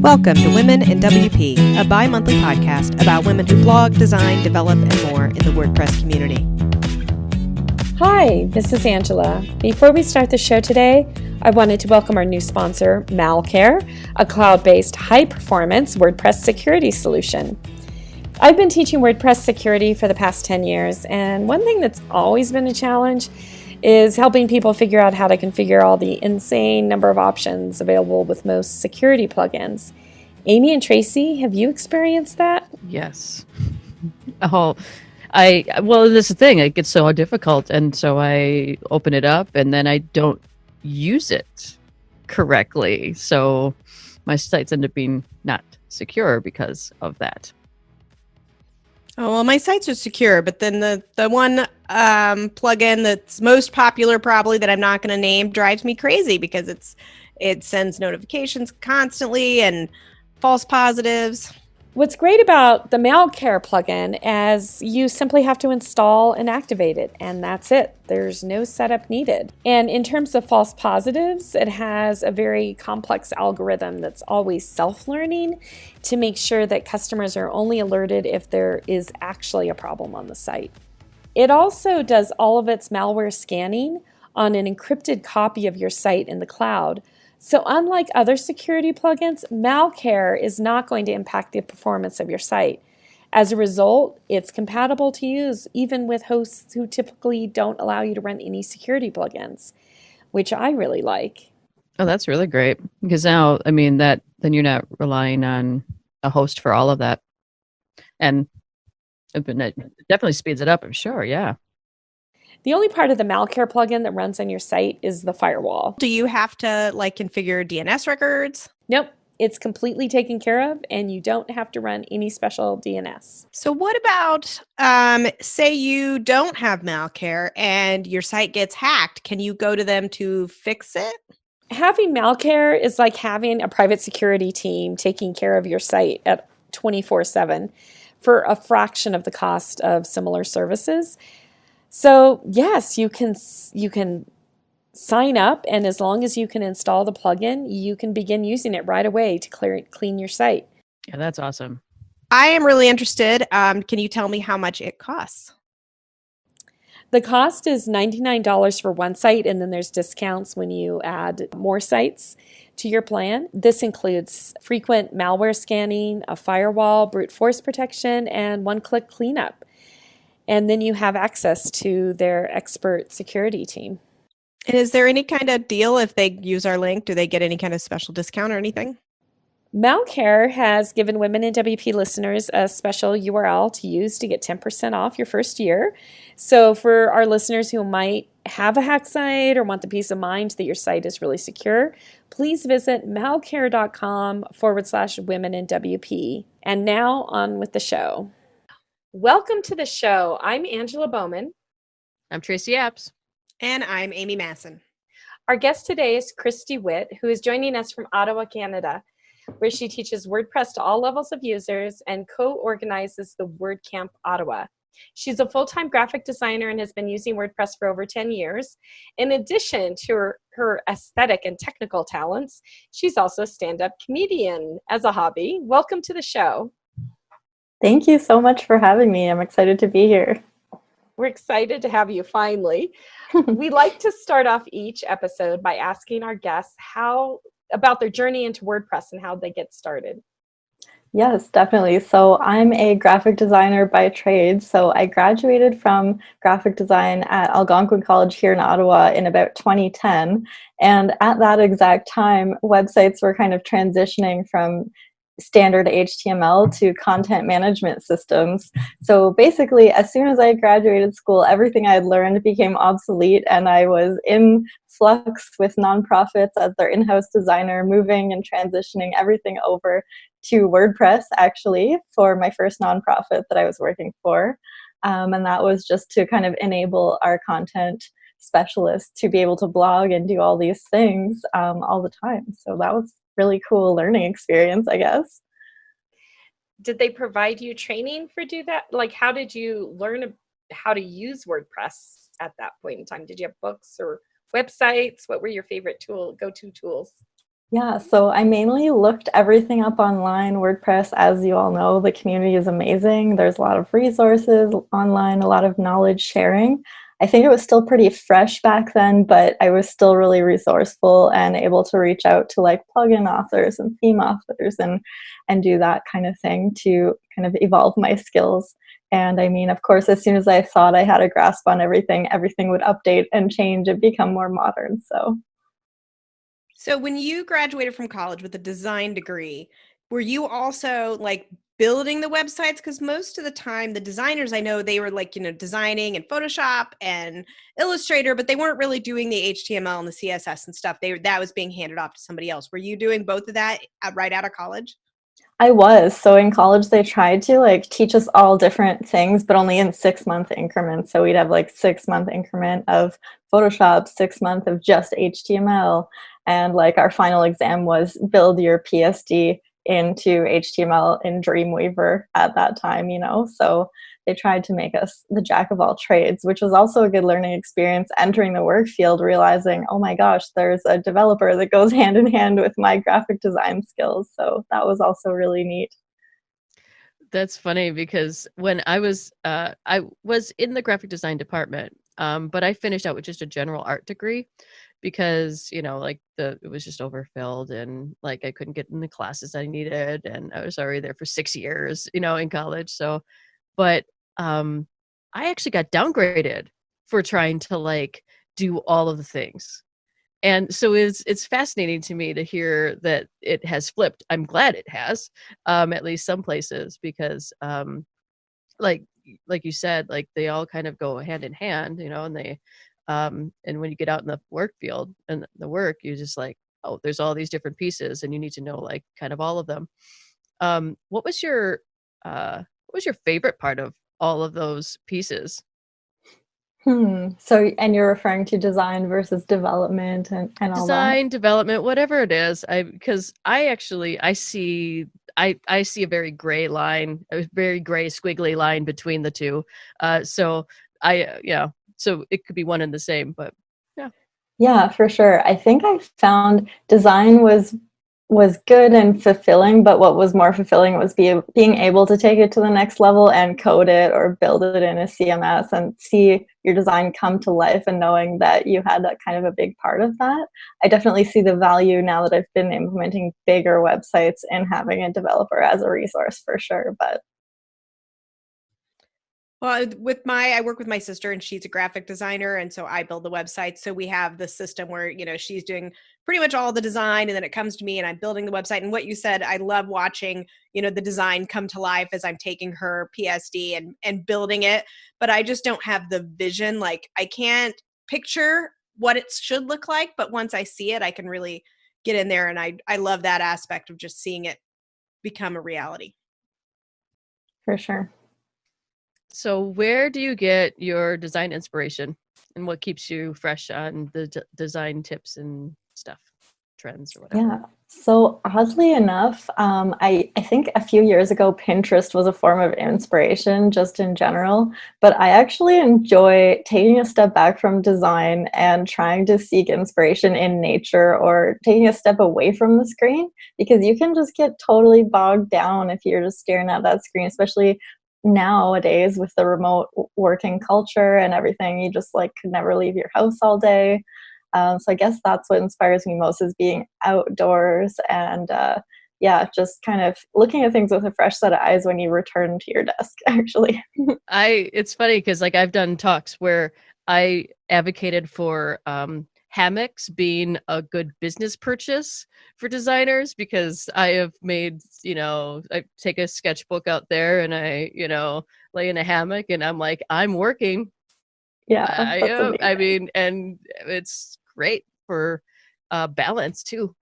Welcome to Women in WP, a bi-monthly podcast about women who blog, design, develop, and more in the WordPress community. Hi, this is Angela. Before we start the show today, I wanted to welcome our new sponsor, Malcare, a cloud-based high-performance WordPress security solution. I've been teaching WordPress security for the past 10 years, and one thing that's always been a challenge is helping people figure out how to configure all the insane number of options available with most security plugins. Amy and Tracy, have you experienced that? Yes. Well, this is the thing. It gets so difficult, and so I open it up, and then I don't use it correctly. So my sites end up being not secure because of that. Oh, well, my sites are secure, but then the one plugin that's most popular, probably, that I'm not going to name, drives me crazy because it sends notifications constantly and false positives. What's great about the Malcare plugin is you simply have to install and activate it, and that's it. There's no setup needed. And in terms of false positives, it has a very complex algorithm that's always self-learning to make sure that customers are only alerted if there is actually a problem on the site. It also does all of its malware scanning on an encrypted copy of your site in the cloud. So unlike other security plugins, Malcare is not going to impact the performance of your site. As a result, it's compatible to use even with hosts who typically don't allow you to run any security plugins, which I really like. Oh, that's really great. Because now, then you're not relying on a host for all of that. And it definitely speeds it up, I'm sure, yeah. The only part of the Malcare plugin that runs on your site is the firewall. Do you have to configure DNS records? Nope. It's completely taken care of, and you don't have to run any special DNS. So what about, say you don't have Malcare and your site gets hacked? Can you go to them to fix it? Having Malcare is like having a private security team taking care of your site at 24/7 for a fraction of the cost of similar services. So yes, you can sign up, and as long as you can install the plugin, you can begin using it right away to clean your site. Yeah, that's awesome. I am really interested. Can you tell me how much it costs? The cost is $99 for one site, and then there's discounts when you add more sites to your plan. This includes frequent malware scanning, a firewall, brute force protection, and one-click cleanup. And then you have access to their expert security team. And is there any kind of deal if they use our link? Do they get any kind of special discount or anything? Malcare has given Women in WP listeners a special URL to use to get 10% off your first year. So for our listeners who might have a hack site or want the peace of mind that your site is really secure, please visit malcare.com/women in WP. And now on with the show. Welcome to the show. I'm Angela Bowman. I'm Tracy Apps. And I'm Amy Masson. Our guest today is Christie Witt, who is joining us from Ottawa, Canada, where she teaches WordPress to all levels of users and co-organizes the WordCamp Ottawa. She's a full-time graphic designer and has been using WordPress for over 10 years. In addition to her aesthetic and technical talents, she's also a stand-up comedian as a hobby. Welcome to the show. Thank you so much for having me. I'm excited to be here. We're excited to have you finally. We like to start off each episode by asking our guests about their journey into WordPress and how they get started. Yes, definitely. So I'm a graphic designer by trade. So I graduated from graphic design at Algonquin College here in Ottawa in about 2010. And at that exact time, websites were kind of transitioning from standard HTML to content management systems. So basically, as soon as I graduated school, everything I had learned became obsolete, and I was in flux with nonprofits as their in-house designer, moving and transitioning everything over to WordPress, actually, for my first nonprofit that I was working for. And that was just to kind of enable our content specialists to be able to blog and do all these things all the time. So that was really cool learning experience, I guess. Did they provide you training for do that? Like, how did you learn how to use WordPress at that point in time? Did you have books or websites? What were your favorite go-to tools? Yeah, so I mainly looked everything up online. WordPress, as you all know, the community is amazing. There's a lot of resources online, a lot of knowledge sharing. I think it was still pretty fresh back then, but I was still really resourceful and able to reach out to like plugin authors and theme authors and do that kind of thing to kind of evolve my skills. And I mean, of course, as soon as I thought I had a grasp on everything, everything would update and change and become more modern. So when you graduated from college with a design degree, were you also like building the websites? Because most of the time, the designers I know, they were like, designing in Photoshop and Illustrator, but they weren't really doing the HTML and the CSS and stuff. That was being handed off to somebody else. Were you doing both of that right out of college? I was. So in college, they tried to like teach us all different things, but only in 6-month increments. So we'd have like 6-month increment of Photoshop, 6 month of just HTML. And like our final exam was build your PSD into HTML in Dreamweaver at that time, So they tried to make us the jack of all trades, which was also a good learning experience entering the work field, realizing, oh my gosh, there's a developer that goes hand in hand with my graphic design skills. So that was also really neat. That's funny because when I was in the graphic design department, but I finished out with just a general art degree because, like it was just overfilled and like I couldn't get in the classes I needed. And I was already there for 6 years, in college. So, but I actually got downgraded for trying to like do all of the things. And so it's fascinating to me to hear that it has flipped. I'm glad it has, at least some places, because like like you said, like they all kind of go hand in hand, and they and when you get out in the work field and the work, you're just like, oh, there's all these different pieces, and you need to know like kind of all of them. What was your favorite part of all of those pieces? So, and you're referring to design versus development and all that? Design, development, whatever it is. Because I actually I see a very gray line, a very gray squiggly line between the two. So yeah, so it could be one and the same, but yeah. Yeah, for sure. I think I found design was good and fulfilling, but what was more fulfilling was being able to take it to the next level and code it or build it in a CMS and see your design come to life and knowing that you had that kind of a big part of that. I definitely see the value now that I've been implementing bigger websites and having a developer as a resource for sure. But Well, I work with my sister and she's a graphic designer. And so I build the website. So we have the system where, she's doing pretty much all the design and then it comes to me and I'm building the website. And what you said, I love watching, the design come to life as I'm taking her PSD and building it. But I just don't have the vision. Like I can't picture what it should look like. But once I see it, I can really get in there. And I love that aspect of just seeing it become a reality. for sure. So where do you get your design inspiration, and what keeps you fresh on the design tips and stuff, trends or whatever? Yeah. So oddly enough, I think a few years ago, Pinterest was a form of inspiration just in general. But I actually enjoy taking a step back from design and trying to seek inspiration in nature or taking a step away from the screen because you can just get totally bogged down if you're just staring at that screen, especially nowadays with the remote working culture and everything. You just like could never leave your house all day. So I guess that's what inspires me most is being outdoors and yeah, just kind of looking at things with a fresh set of eyes when you return to your desk, actually. It's funny because like I've done talks where I advocated for hammocks being a good business purchase for designers because I have made, I take a sketchbook out there and I, lay in a hammock and I'm like, I'm working. Yeah, that's I amazing. mean, and it's great for balance too,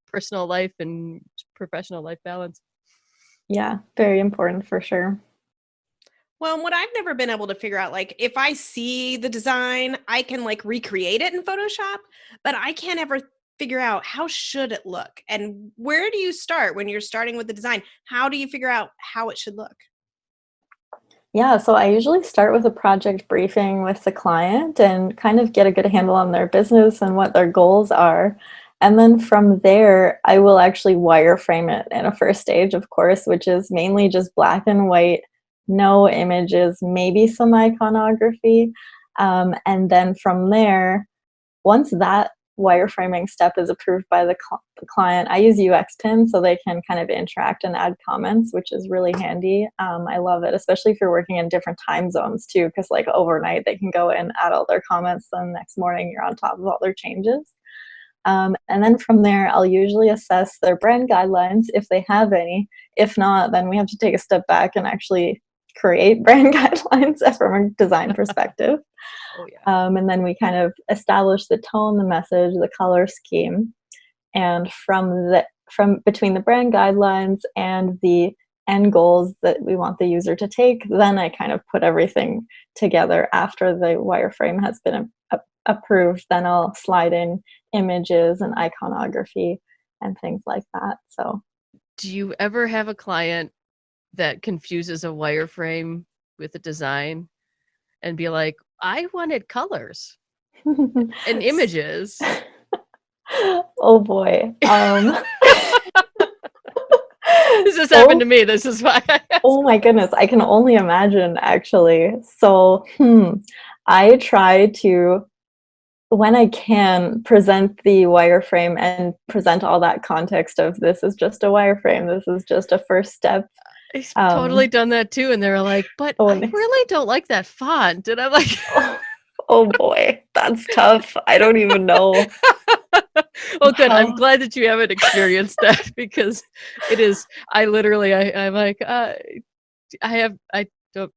personal life and professional life balance. Yeah, very important for sure. Well, and what I've never been able to figure out, like if I see the design, I can like recreate it in Photoshop, but I can't ever figure out how should it look and where do you start when you're starting with the design? How do you figure out how it should look? Yeah, so I usually start with a project briefing with the client and kind of get a good handle on their business and what their goals are. And then from there, I will actually wireframe it in a first stage, of course, which is mainly just black and white, no images, maybe some iconography. And then from there, once that wireframing step is approved by the client, I use UX Pin so they can kind of interact and add comments, which is really handy. I love it, especially if you're working in different time zones too, because like overnight they can go in, add all their comments, then the next morning you're on top of all their changes. And then from there, I'll usually assess their brand guidelines if they have any. If not, then we have to take a step back and actually create brand guidelines from a design perspective. Oh, yeah. And then we kind of establish the tone, the message, the color scheme. And from between the brand guidelines and the end goals that we want the user to take, then I kind of put everything together after the wireframe has been approved. Then I'll slide in images and iconography and things like that. So, do you ever have a client that confuses a wireframe with a design and be like, I wanted colors and images? Oh boy. This has happened to me. This is why. Oh my goodness. I can only imagine, actually. So, I try to, when I can, present the wireframe and present all that context of this is just a wireframe. This is just a first step. I've totally done that too. And they're like, but I really don't like that font. And I'm like, oh boy, that's tough. I don't even know. Well, good. I'm glad that you haven't experienced that, because it is, I'm like, I don't.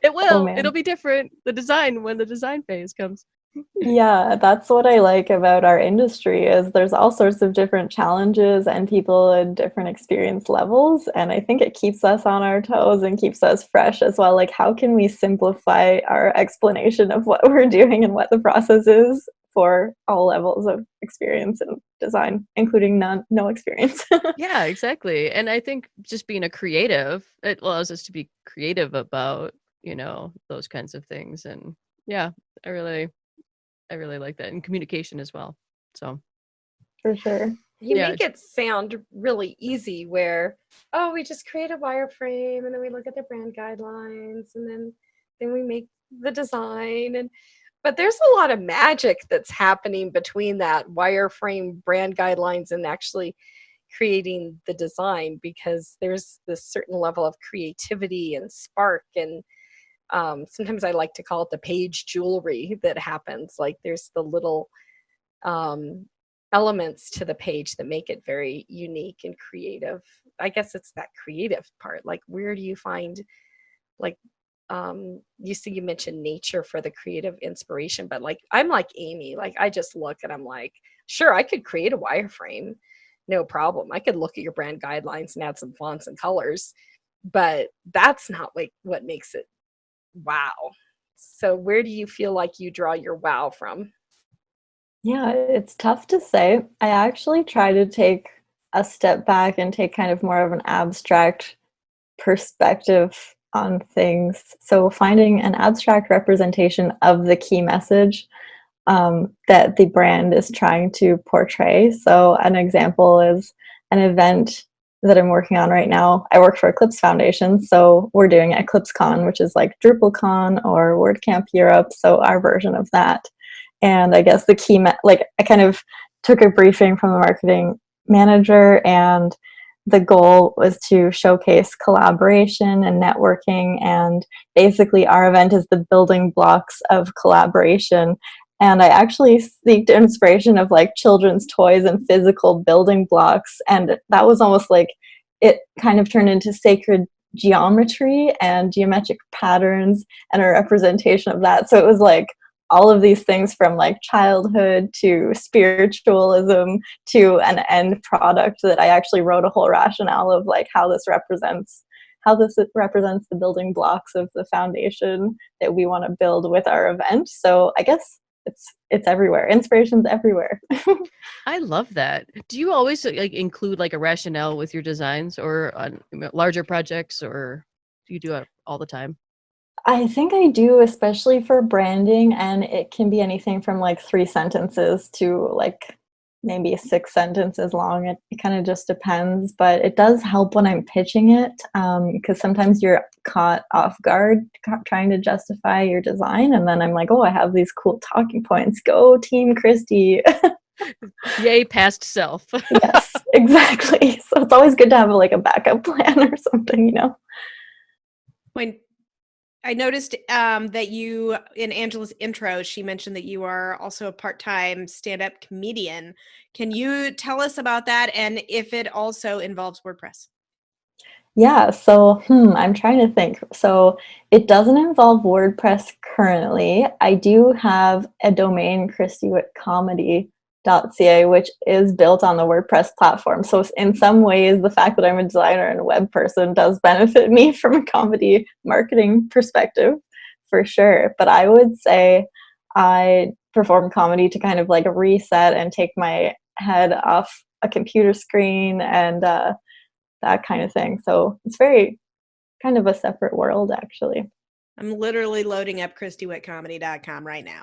It will. It'll be different. The design, when the design phase comes. Yeah, that's what I like about our industry is there's all sorts of different challenges and people in different experience levels. And I think it keeps us on our toes and keeps us fresh as well. Like, how can we simplify our explanation of what we're doing and what the process is for all levels of experience and design, including no experience? Yeah, exactly. And I think just being a creative, it allows us to be creative about, those kinds of things. And yeah, I really like that, and communication as well. So for sure. You make it sound really easy where, we just create a wireframe and then we look at the brand guidelines and then we make the design. But there's a lot of magic that's happening between that wireframe, brand guidelines, and actually creating the design, because there's this certain level of creativity and spark, and sometimes I like to call it the page jewelry that happens. Like, there's the little elements to the page that make it very unique and creative. I guess it's that creative part. Like, where do you find, like, you mentioned nature for the creative inspiration, but like, I'm like Amy, like, I just look and I'm like, sure, I could create a wireframe, no problem. I could look at your brand guidelines and add some fonts and colors, but that's not like what makes it wow. So where do you feel like you draw your wow from? Yeah, it's tough to say. I actually try to take a step back and take kind of more of an abstract perspective on things. So finding an abstract representation of the key message that the brand is trying to portray. So an example is an event that I'm working on right now. I work for Eclipse Foundation, so we're doing EclipseCon, which is like DrupalCon or WordCamp Europe, so our version of that. And I guess the key, I kind of took a briefing from the marketing manager, and the goal was to showcase collaboration and networking, and basically our event is the building blocks of collaboration. And I actually seeked inspiration of like children's toys and physical building blocks. And that was almost like it kind of turned into sacred geometry and geometric patterns and a representation of that. So it was like all of these things from like childhood to spiritualism to an end product that I actually wrote a whole rationale of like how this represents the building blocks of the foundation that we want to build with our event. So I guess it's everywhere. Inspiration's everywhere. I love that. Do you always like include like a rationale with your designs or on larger projects, or do you do it all the time? I think I do, especially for branding, and it can be anything from like 3 sentences to like maybe 6 sentences long. It kind of just depends, but it does help when I'm pitching it, because sometimes you're caught off guard trying to justify your design, and then I'm like, oh, I have these cool talking points. Go Team Christie. Yay, past self. Yes, exactly. So it's always good to have like a backup plan or something, you know? When I noticed that you, in Angela's intro, she mentioned that you are also a part-time stand-up comedian. Can you tell us about that and if it also involves WordPress? Yeah, so I'm trying to think. So it doesn't involve WordPress currently. I do have a domain, ChristieWittComedy.ca, which is built on the WordPress platform. So in some ways, the fact that I'm a designer and a web person does benefit me from a comedy marketing perspective, for sure. But I would say I perform comedy to kind of like reset and take my head off a computer screen and that kind of thing. So it's very kind of a separate world, actually. I'm literally loading up ChristieWittComedy.com right now.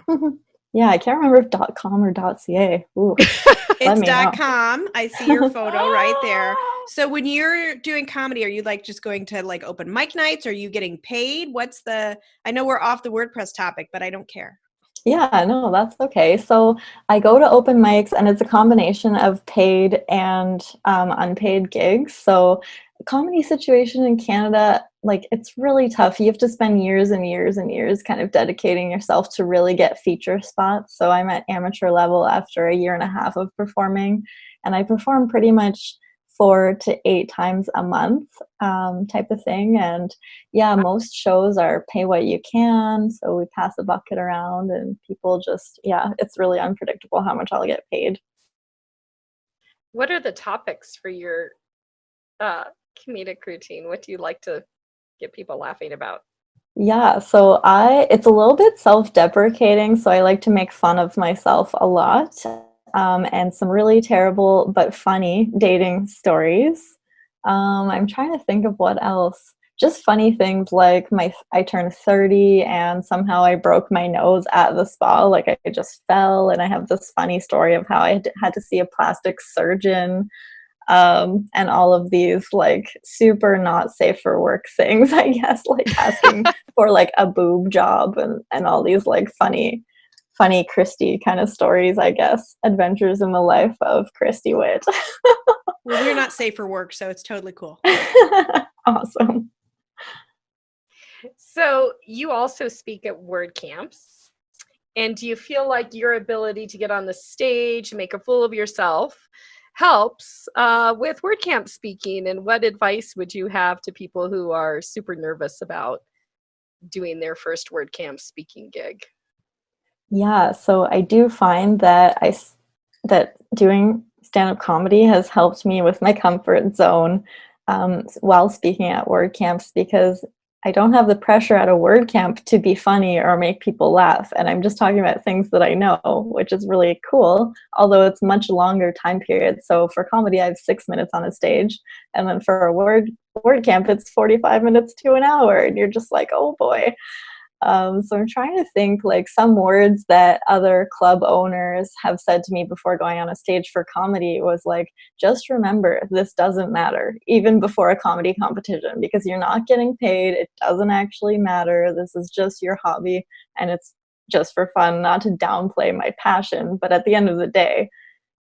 Yeah, I can't remember if .com or .ca. Ooh, let It's me know. .com. I see your photo right there. So when you're doing comedy, are you like just going to like open mic nights? Are you getting paid? I know we're off the WordPress topic, but I don't care. Yeah, no, that's okay. So I go to open mics, and it's a combination of paid and unpaid gigs. So comedy situation in Canada, like it's really tough. You have to spend years and years and years kind of dedicating yourself to really get feature spots. So I'm at amateur level after a year and a half of performing, and I perform pretty much 4 to 8 times a month, type of thing. And yeah, most shows are pay what you can. So we pass a bucket around, and people just, yeah, it's really unpredictable how much I'll get paid. What are the topics for your comedic routine? What do you like to get people laughing about? Yeah, so it's a little bit self-deprecating, so I like to make fun of myself a lot, and some really terrible but funny dating stories. I'm trying to think of what else. Just funny things like I turned 30 and somehow I broke my nose at the spa, like I just fell, and I have this funny story of how I had to see a plastic surgeon, and all of these like super not safe for work things, I guess, like asking for like a boob job, and all these like funny Christie kind of stories, I guess. Adventures in the life of Christie Witt. Well, we're not safe for work, so it's totally cool. Awesome. So you also speak at WordCamps. And do you feel like your ability to get on the stage, make a fool of yourself, helps with WordCamp speaking? And what advice would you have to people who are super nervous about doing their first WordCamp speaking gig? Yeah, so I do find that that doing stand-up comedy has helped me with my comfort zone, while speaking at WordCamps, because I don't have the pressure at a WordCamp to be funny or make people laugh, and I'm just talking about things that I know, which is really cool, although it's much longer time period. So for comedy, I have 6 minutes on a stage, and then for a WordCamp, it's 45 minutes to an hour, and you're just like, oh boy. So I'm trying to think like some words that other club owners have said to me before going on a stage for comedy was like, just remember, this doesn't matter, even before a comedy competition, because you're not getting paid. It doesn't actually matter. This is just your hobby, and it's just for fun, not to downplay my passion. But at the end of the day,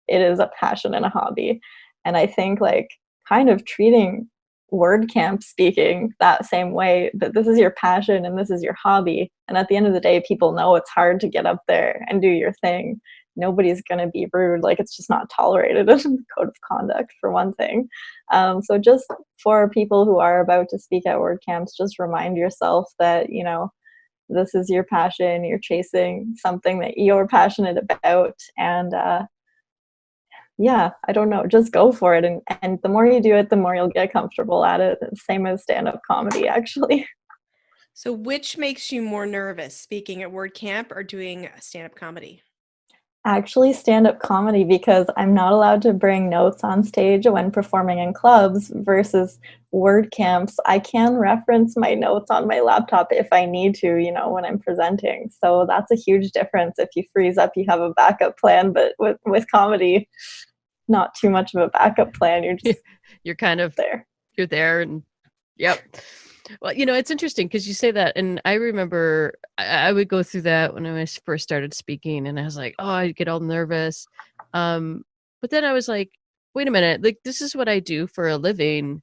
it is a passion and a hobby. And I think like kind of treating WordCamp speaking that same way, that this is your passion and this is your hobby. And at the end of the day, people know it's hard to get up there and do your thing. Nobody's going to be rude. Like it's just not tolerated in the code of conduct, for one thing. So just for people who are about to speak at WordCamps, just remind yourself that, you know, this is your passion. You're chasing something that you're passionate about. And yeah, I don't know, just go for it. And the more you do it, the more you'll get comfortable at it. Same as stand-up comedy, actually. So which makes you more nervous, speaking at WordCamp or doing stand-up comedy? Actually, stand-up comedy, because I'm not allowed to bring notes on stage when performing in clubs versus WordCamps. I can reference my notes on my laptop if I need to, when I'm presenting. So that's a huge difference. If you freeze up, you have a backup plan, but with comedy, not too much of a backup plan. You're just You're kind of there. You're there, and yep. Well, it's interesting because you say that, and I remember I would go through that when I first started speaking, and I was like, oh, I'd get all nervous. But then I was like, wait a minute, like this is what I do for a living.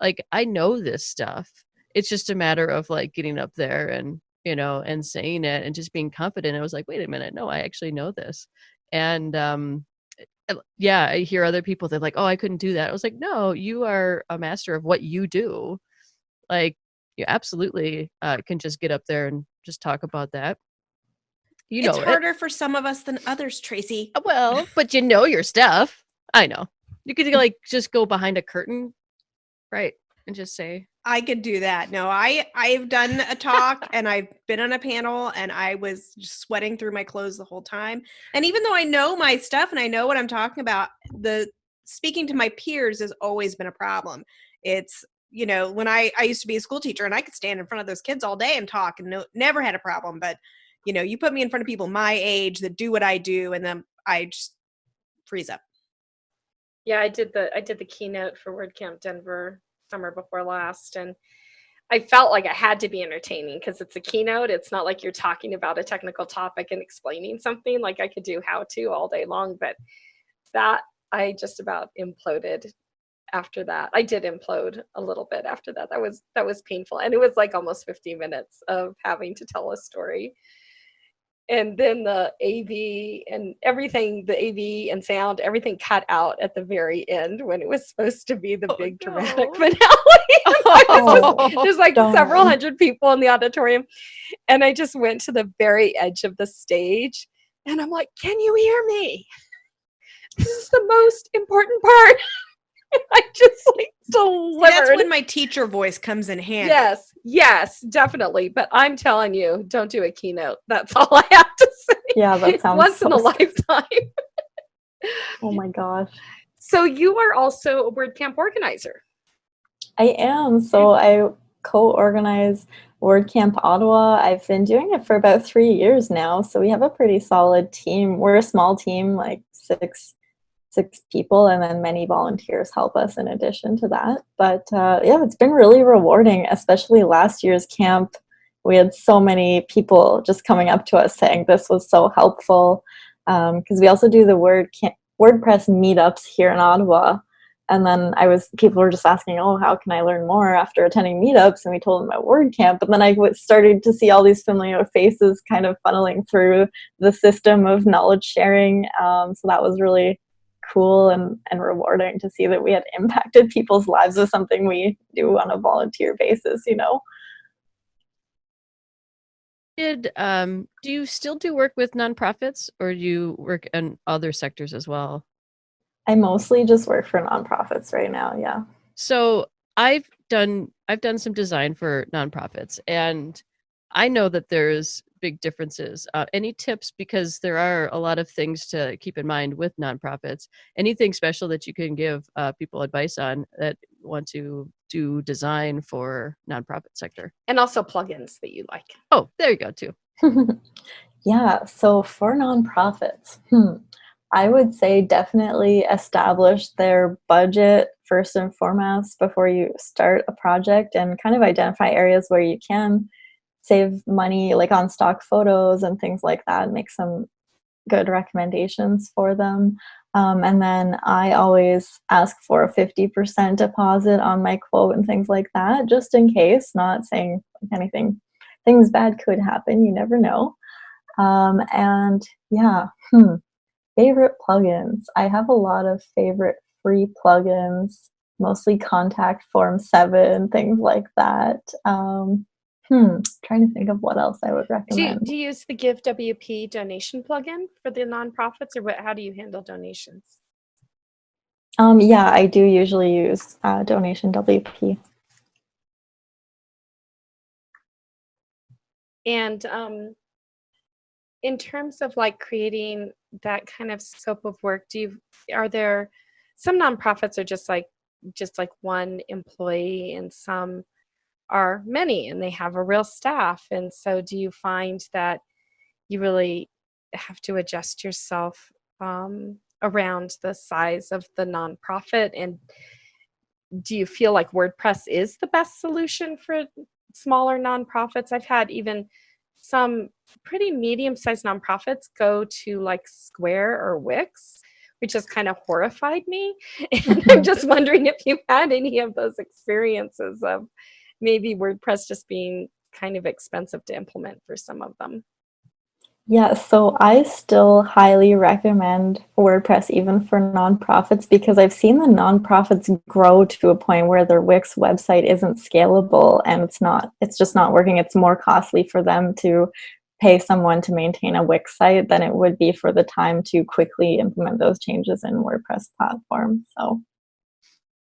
Like I know this stuff. It's just a matter of like getting up there and and saying it and just being confident. I was like, wait a minute, no, I actually know this. And yeah, I hear other people, they're like, oh, I couldn't do that. I was like, no, you are a master of what you do. Like you absolutely can just get up there and just talk about that. It's harder for some of us than others, Tracy. Well, but you know your stuff. I know. You could like just go behind a curtain, right, and just say. I could do that. No, I've done a talk and I've been on a panel and I was just sweating through my clothes the whole time. And even though I know my stuff and I know what I'm talking about, the speaking to my peers has always been a problem. It's, when I used to be a school teacher and I could stand in front of those kids all day and talk and never had a problem. But, you put me in front of people my age that do what I do and then I just freeze up. Yeah, I did the keynote for WordCamp Denver summer before last, and I felt like I had to be entertaining because it's a keynote. It's not like you're talking about a technical topic and explaining something. Like I could do how to all day long, but that I just about imploded after that. I did implode a little bit after that. That was painful, and it was like almost 15 minutes of having to tell a story. And then the AV and everything, the AV and sound, everything cut out at the very end when it was supposed to be the big dramatic finale. There's like several hundred people in the auditorium. And I just went to the very edge of the stage and I'm like, can you hear me? This is the most important part. I just like delivered. That's when my teacher voice comes in handy. Yes, definitely. But I'm telling you, don't do a keynote. That's all I have to say. Yeah, that sounds once in a lifetime. Oh my gosh. So you are also a WordCamp organizer. I am. So I co-organize WordCamp Ottawa. I've been doing it for about 3 years now. So we have a pretty solid team. We're a small team, like six people, and then many volunteers help us in addition to that. But yeah, it's been really rewarding, especially last year's camp. We had so many people just coming up to us saying this was so helpful, because we also do the WordPress meetups here in Ottawa. And then people were just asking, oh, how can I learn more after attending meetups? And we told them about WordCamp. But then I started to see all these familiar faces kind of funneling through the system of knowledge sharing. So that was really cool and rewarding to see that we had impacted people's lives with something we do on a volunteer basis, Do you still do work with nonprofits, or do you work in other sectors as well? I mostly just work for nonprofits right now, yeah. So I've done some design for nonprofits, and I know that there's big differences. Any tips, because there are a lot of things to keep in mind with nonprofits? Anything special that you can give people advice on that want to do design for nonprofit sector? And also plugins that you like. Oh, there you go too. Yeah, so for nonprofits, I would say definitely establish their budget first and foremost before you start a project, and kind of identify areas where you can save money, like on stock photos and things like that, make some good recommendations for them. And then I always ask for a 50% deposit on my quote and things like that, just in case, not saying anything, things bad could happen, you never know. And yeah, favorite plugins. I have a lot of favorite free plugins, mostly Contact Form 7, things like that. Trying to think of what else I would recommend. Do you use the Give WP donation plugin for the nonprofits, or how do you handle donations? Yeah, I do usually use Donation WP. And in terms of like creating that kind of scope of work, are there some nonprofits are just like one employee, and some are many and they have a real staff? And so do you find that you really have to adjust yourself around the size of the nonprofit? And do you feel like WordPress is the best solution for smaller nonprofits? I've had even some pretty medium-sized nonprofits go to like Square or Wix, which has kind of horrified me. And I'm just wondering if you've had any of those experiences of maybe WordPress just being kind of expensive to implement for some of them. Yeah, so I still highly recommend WordPress even for nonprofits, because I've seen the nonprofits grow to a point where their Wix website isn't scalable and it's just not working. It's more costly for them to pay someone to maintain a Wix site than it would be for the time to quickly implement those changes in WordPress platform. So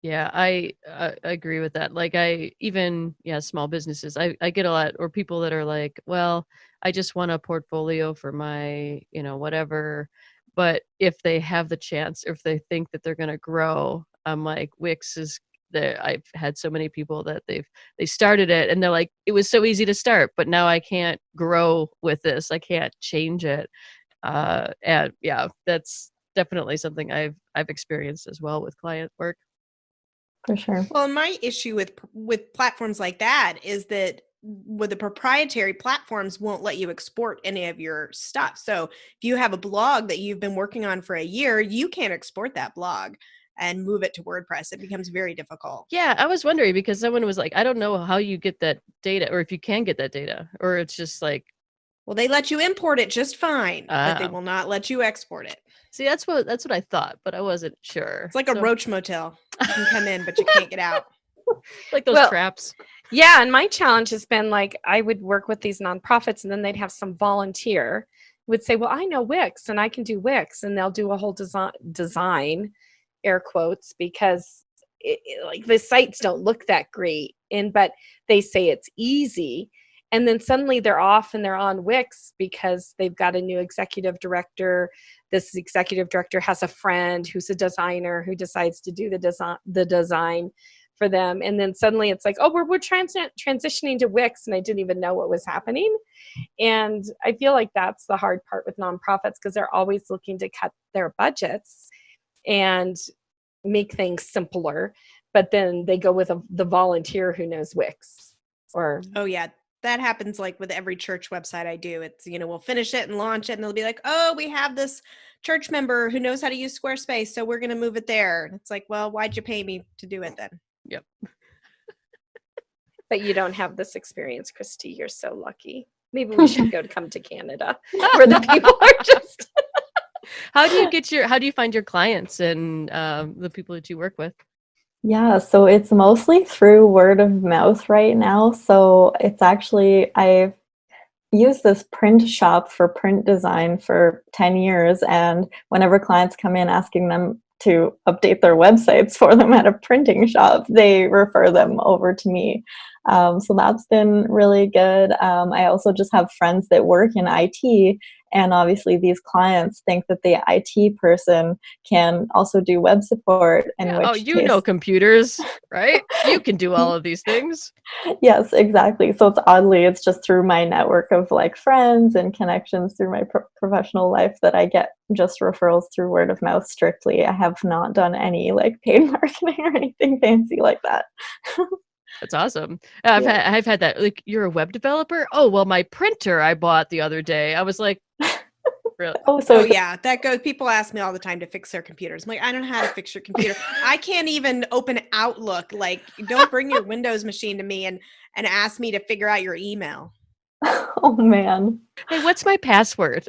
Yeah, I agree with that. Like small businesses, I get a lot, or people that are like, well, I just want a portfolio for my, whatever. But if they have the chance, or if they think that they're going to grow, I'm like, Wix is there. I've had so many people that they started it and they're like, it was so easy to start, but now I can't grow with this. I can't change it. And yeah, that's definitely something I've experienced as well with client work. for sure. Well, my issue with platforms like that is that with the proprietary platforms won't let you export any of your stuff. So if you have a blog that you've been working on for a year, you can't export that blog and move it to WordPress. It becomes very difficult. Yeah, I was wondering, because someone was like, I don't know how you get that data, or if you can get that data, or it's just like, well, they let you import it just fine, but they Ah. will not let you export it. See, that's what I thought, but I wasn't sure. It's like a roach motel. You can come in, but you can't get out. Like those Well, traps. Yeah, and my challenge has been like, I would work with these nonprofits and then they'd have some volunteer who would say, well, I know Wix and I can do Wix, and they'll do a whole design, air quotes, because like the sites don't look that great, but they say it's easy. And then suddenly they're off and they're on Wix because they've got a new executive director. This executive director has a friend who's a designer who decides to do the design for them. And then suddenly it's like, oh, we're transitioning to Wix, and I didn't even know what was happening. And I feel like that's the hard part with nonprofits, because they're always looking to cut their budgets and make things simpler. But then they go with the volunteer who knows Wix. Oh yeah, that happens like with every church website I do. It's, we'll finish it and launch it, and they'll be like, oh, we have this church member who knows how to use Squarespace, so we're going to move it there. And it's like, well, why'd you pay me to do it then? Yep. But you don't have this experience, Christie. You're so lucky. Maybe we should come to Canada where the people are just. How do you find your clients and the people that you work with? Yeah, so it's mostly through word of mouth right now. So it's actually, I've used this print shop for print design for 10 years. And whenever clients come in asking them to update their websites for them at a printing shop, they refer them over to me. So that's been really good. I also just have friends that work in IT, and obviously these clients think that the IT person can also do web support. Know computers, right? You can do all of these things. Yes, exactly. So it's just through my network of like friends and connections through my professional life that I get just referrals through word of mouth strictly. I have not done any like paid marketing or anything fancy like that. That's awesome. I've had that. Like, you're a web developer? Oh, well, my printer I bought the other day. I was like, really? Oh yeah, that goes. People ask me all the time to fix their computers. I'm like, I don't know how to fix your computer. I can't even open Outlook. Like, don't bring your Windows machine to me and ask me to figure out your email. Oh man. Hey, what's my password?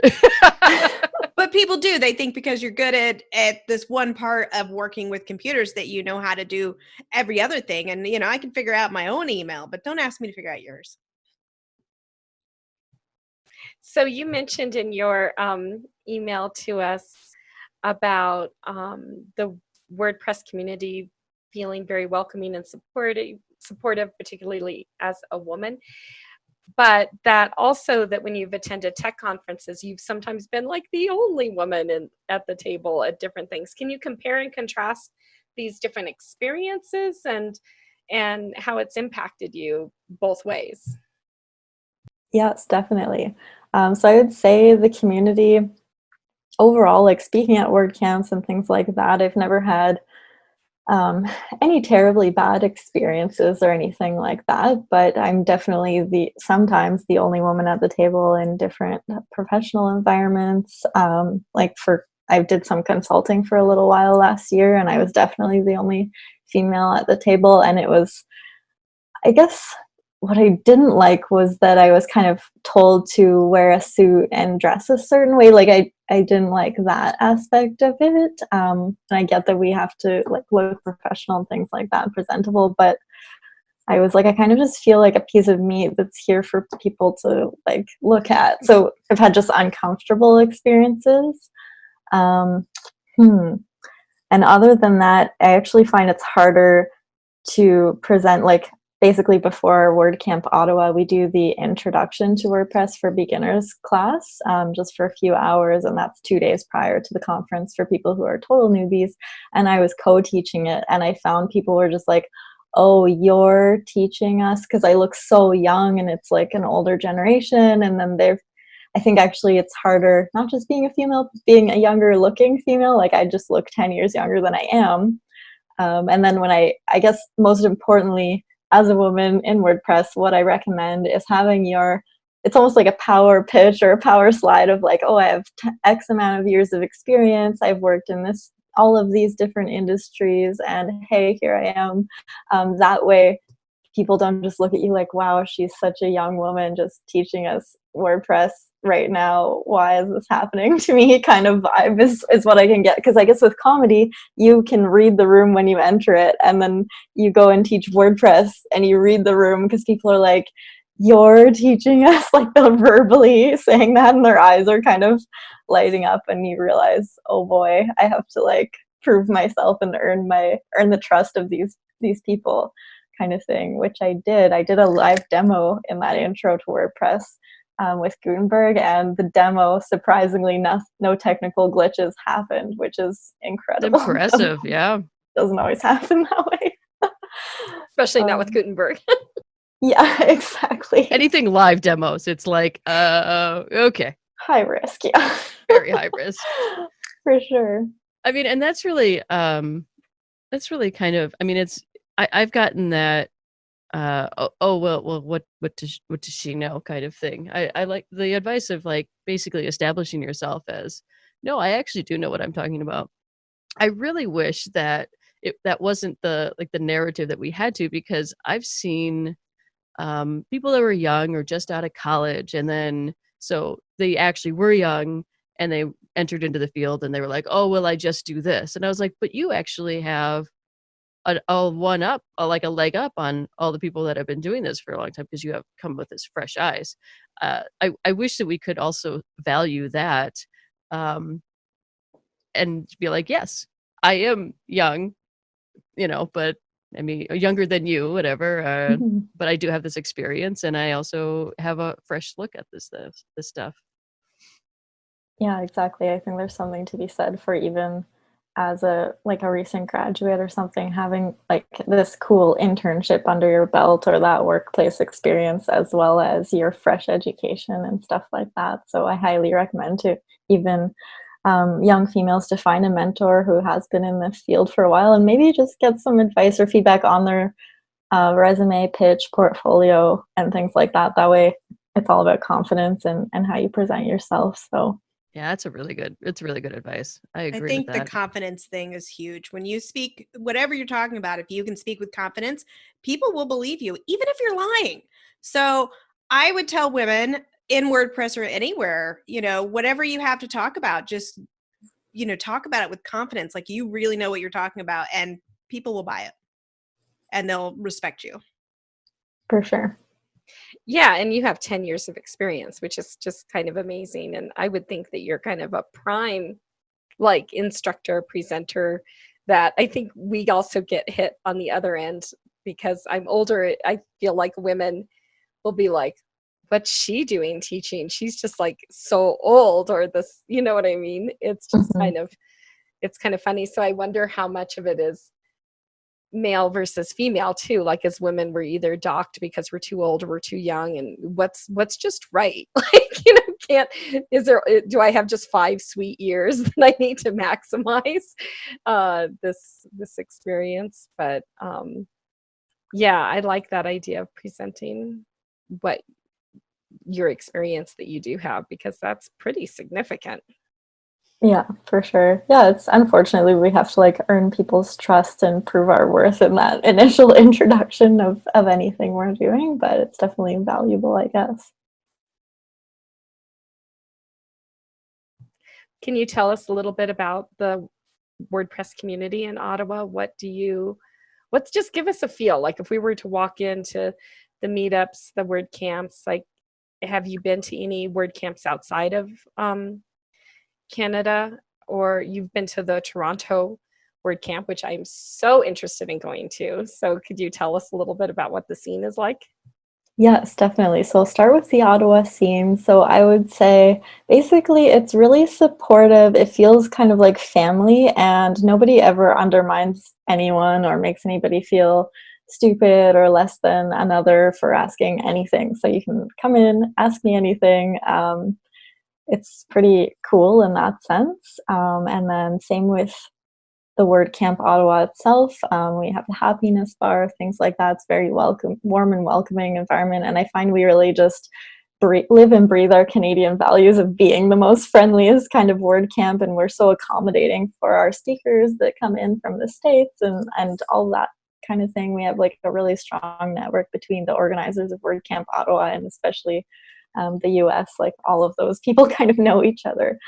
But people do. They think because you're good at this one part of working with computers that you know how to do every other thing. And, I can figure out my own email, but don't ask me to figure out yours. So you mentioned in your email to us about the WordPress community feeling very welcoming and supportive, particularly as a woman. but that also that when you've attended tech conferences, you've sometimes been like the only woman at the table at different things. Can you compare and contrast these different experiences and how it's impacted you both ways? Yes, definitely. So I would say the community overall, like speaking at WordCamps and things like that, I've never had any terribly bad experiences or anything like that, but I'm definitely sometimes the only woman at the table in different professional environments. I did some consulting for a little while last year, and I was definitely the only female at the table, and it was, I guess, what I didn't like was that I was kind of told to wear a suit and dress a certain way. Like I didn't like that aspect of it. And I get that we have to like look professional and things like that, presentable. But I was like, I kind of just feel like a piece of meat that's here for people to like look at. So I've had just uncomfortable experiences. Um, hmm. And other than that, I actually find it's harder to present, like basically before WordCamp Ottawa, we do the introduction to WordPress for beginners class just for a few hours, and that's 2 days prior to the conference for people who are total newbies. And I was co-teaching it, and I found people were just like, oh, you're teaching us, because I look so young and it's like an older generation. And then I think actually it's harder, not just being a female, being a younger looking female. Like I just look 10 years younger than I am. And then when I guess most importantly, as a woman in WordPress, what I recommend is having it's almost like a power pitch or a power slide of like, oh, I have X amount of years of experience. I've worked in all of these different industries, and hey, here I am. That way, people don't just look at you like, wow, she's such a young woman just teaching us WordPress right now. Why is this happening to me? Kind of vibe is what I can get. Because I guess with comedy, you can read the room when you enter it, and then you go and teach WordPress and you read the room because people are like, you're teaching us, like they're verbally saying that and their eyes are kind of lighting up, and you realize, oh boy, I have to like prove myself and earn the trust of these people, kind of thing, which I did. I did a live demo in that intro to WordPress with Gutenberg, and the demo, surprisingly, no technical glitches happened, which is incredible. Impressive, yeah. Doesn't always happen that way. Especially not with Gutenberg. Yeah, exactly. Anything live demos, it's like, okay. High risk, yeah. Very high risk. For sure. I mean, and that's really kind of, I mean, I've gotten that, well, what does she know kind of thing. I like the advice of like basically establishing yourself as, no, I actually do know what I'm talking about. I really wish that that wasn't the narrative that we had to, because I've seen people that were young or just out of college, and then so they actually were young and they entered into the field and they were like, oh, well, I just do this. And I was like, but you actually have a one up, like a leg up on all the people that have been doing this for a long time, because you have come with this fresh eyes. I wish that we could also value that and be like, yes, I am young, but I mean, younger than you, whatever. But I do have this experience, and I also have a fresh look at this stuff. Yeah, exactly. I think there's something to be said for, even as a recent graduate or something, having like this cool internship under your belt or that workplace experience, as well as your fresh education and stuff like that. So I highly recommend to even young females to find a mentor who has been in the field for a while, and maybe just get some advice or feedback on their resume, pitch, portfolio, and things like that. That way it's all about confidence and how you present yourself. So yeah, it's really good advice. I agree. I think with that. the confidence thing is huge. When you speak, whatever you're talking about, if you can speak with confidence, people will believe you, even if you're lying. So I would tell women in WordPress or anywhere, whatever you have to talk about, just, talk about it with confidence. Like you really know what you're talking about, and people will buy it and they'll respect you. For sure. Yeah, and you have 10 years of experience, which is just kind of amazing. And I would think that you're kind of a prime, like, instructor, presenter, that I think we also get hit on the other end, because I'm older. I feel like women will be like, what's she doing teaching? She's just like so old, or this, you know what I mean? It's just Mhm. it's kind of funny. So I wonder how much of it is male versus female too. Like as women, we're either docked because we're too old or we're too young, and what's just right. Like, can't, do I have just 5 sweet years that I need to maximize this experience? But yeah, I like that idea of presenting what your experience that you do have, because that's pretty significant. Yeah, for sure. Yeah, it's unfortunately we have to like earn people's trust and prove our worth in that initial introduction of anything we're doing, but it's definitely valuable, I guess. Can you tell us a little bit about the WordPress community in Ottawa? Let's just give us a feel. Like if we were to walk into the meetups, the WordCamps, like have you been to any WordCamps outside of Canada, or you've been to the Toronto WordCamp, which I'm so interested in going to. So could you tell us a little bit about what the scene is like? Yes, definitely. So I'll start with the Ottawa scene. So I would say basically it's really supportive. It feels kind of like family, and nobody ever undermines anyone or makes anybody feel stupid or less than another for asking anything. So you can come in, ask me anything. It's pretty cool in that sense. And then same with the WordCamp Ottawa itself. We have the happiness bar, things like that. It's very warm and welcoming environment. And I find we really just live and breathe our Canadian values of being the most friendliest kind of WordCamp. And we're so accommodating for our speakers that come in from the States and all that kind of thing. We have like a really strong network between the organizers of WordCamp Ottawa and especially the US. Like all of those people kind of know each other.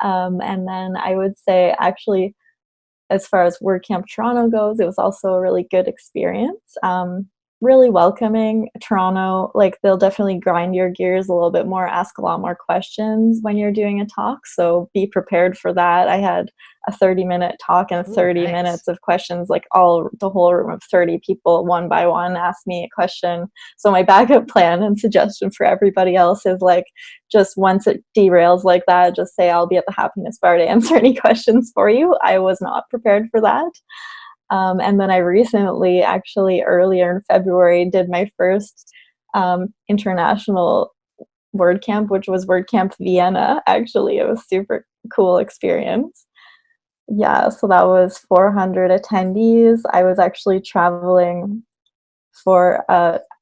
And then I would say actually, as far as WordCamp Toronto goes, it was also a really good experience. Really welcoming. Toronto, like they'll definitely grind your gears a little bit more, ask a lot more questions when you're doing a talk. So be prepared for that. I had a 30-minute talk and 30 nice. minutes of questions, like the whole room of 30 people, one by one, asked me a question. So my backup plan and suggestion for everybody else is like, just once it derails like that, just say I'll be at the happiness bar to answer any questions for you. I was not prepared for that. And then I recently, actually earlier in February, did my first international WordCamp, which was WordCamp Vienna. Actually, it was super cool experience. Yeah, so that was 400 attendees. I was actually traveling for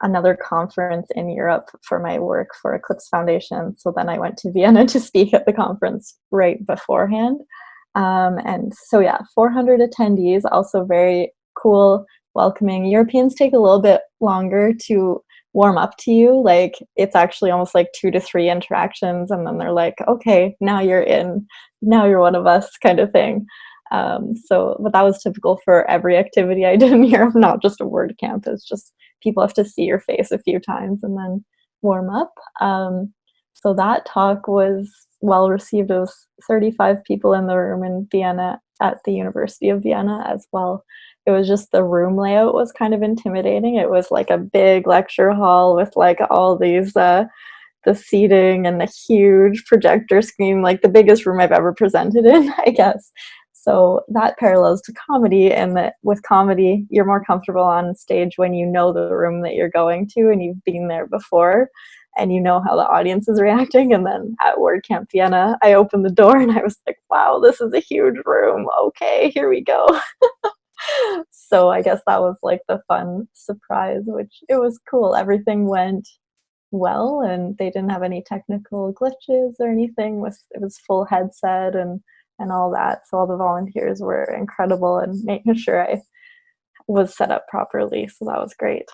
another conference in Europe for my work for Eclipse Foundation. So then I went to Vienna to speak at the conference right beforehand. And so yeah, 400 attendees, also very cool, welcoming. Europeans take a little bit longer to warm up to you. Like it's actually almost like 2 to 3 interactions, and then they're like, okay, now you're in, now you're one of us kind of thing. But that was typical for every activity I did in Europe, not just a WordCamp. It's just people have to see your face a few times and then warm up. So that talk was well received. It was 35 people in the room in Vienna at the University of Vienna as well. It was just the room layout was kind of intimidating. It was like a big lecture hall with like all these the seating and the huge projector screen, like the biggest room I've ever presented in, I guess. So that parallels to comedy, and that with comedy, you're more comfortable on stage when you know the room that you're going to and you've been there before and you know how the audience is reacting. And then at WordCamp Vienna, I opened the door and I was like, wow, this is a huge room. Okay, here we go. So I guess that was like the fun surprise, which it was cool. Everything went well and they didn't have any technical glitches or anything. It was full headset and all that. So all the volunteers were incredible and making sure I was set up properly. So that was great.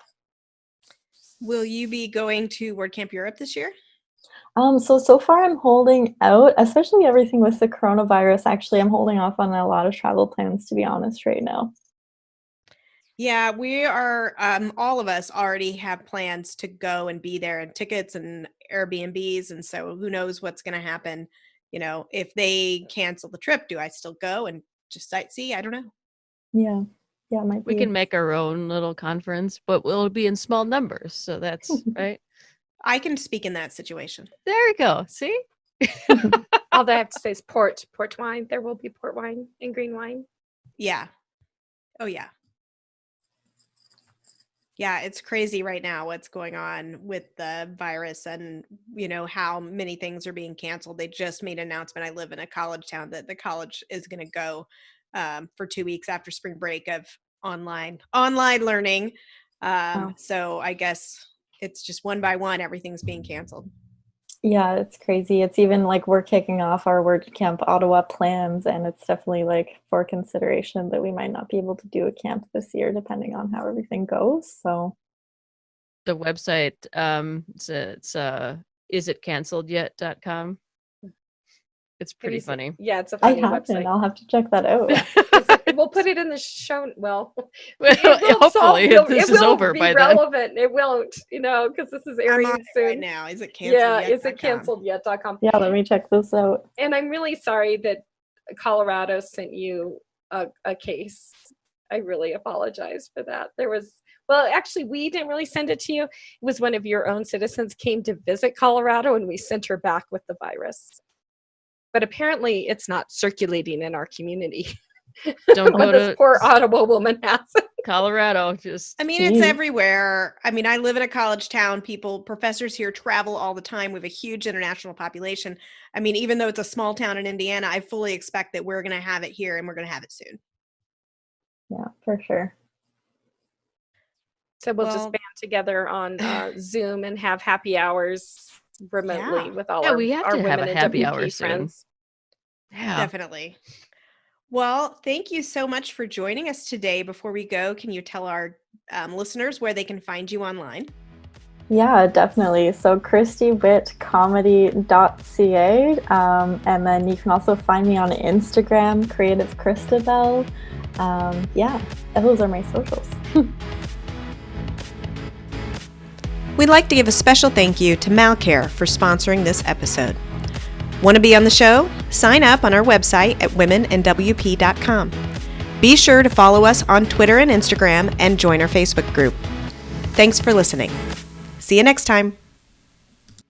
Will you be going to WordCamp Europe this year? So far I'm holding out, especially everything with the coronavirus. Actually, I'm holding off on a lot of travel plans, to be honest, right now. Yeah, we are, all of us already have plans to go and be there, and tickets and Airbnbs. And so who knows what's going to happen. If they cancel the trip, do I still go and just sightsee? I don't know. Yeah. Yeah, it might We be. can make our own little conference, but we'll be in small numbers. So that's right. I can speak in that situation. There we go. See? All I have to say is port wine. There will be port wine and green wine. Yeah. Oh, yeah. Yeah, it's crazy right now what's going on with the virus and, how many things are being canceled. They just made an announcement. I live in a college town that the college is going to go for 2 weeks after spring break of online learning. Wow. So I guess it's just one by one, everything's being canceled. Yeah, it's crazy. It's even like we're kicking off our WordCamp Ottawa plans, and it's definitely like for consideration that we might not be able to do a camp this year, depending on how everything goes. So The website, it's isitcanceledyet.com. It's pretty funny. Yeah, it's a I funny haven't. website. I'll have to check that out. We'll put it in the show. Well, Well, hopefully this is over by then. Relevant. It won't, because this is I'm airing on it soon. right now. Is it canceled Yeah, yet? is it canceled yet.com. Yeah, let me check this out. And I'm really sorry that Colorado sent you a case. I really apologize for that. Actually, we didn't really send it to you. It was one of your own citizens came to visit Colorado, and we sent her back with the virus. But apparently, it's not circulating in our community. Don't go This to poor Ottawa woman has. Colorado. Just I mean, it's everywhere. I mean, I live in a college town. Professors here travel all the time. We have a huge international population. I mean, even though it's a small town in Indiana, I fully expect that we're going to have it here and we're going to have it soon. Yeah, for sure. So we'll just band together on Zoom and have happy hours remotely with all our we have our to have women a and happy WP hour soon. friends. Yeah. Definitely. Well, thank you so much for joining us today. Before we go, can you tell our listeners where they can find you online? Yeah, definitely. So ChristieWittComedy.ca. And then you can also find me on Instagram, Creative Christabel. Yeah, those are my socials. We'd like to give a special thank you to Malcare for sponsoring this episode. Want to be on the show? Sign up on our website at womenandwp.com. Be sure to follow us on Twitter and Instagram and join our Facebook group. Thanks for listening. See you next time.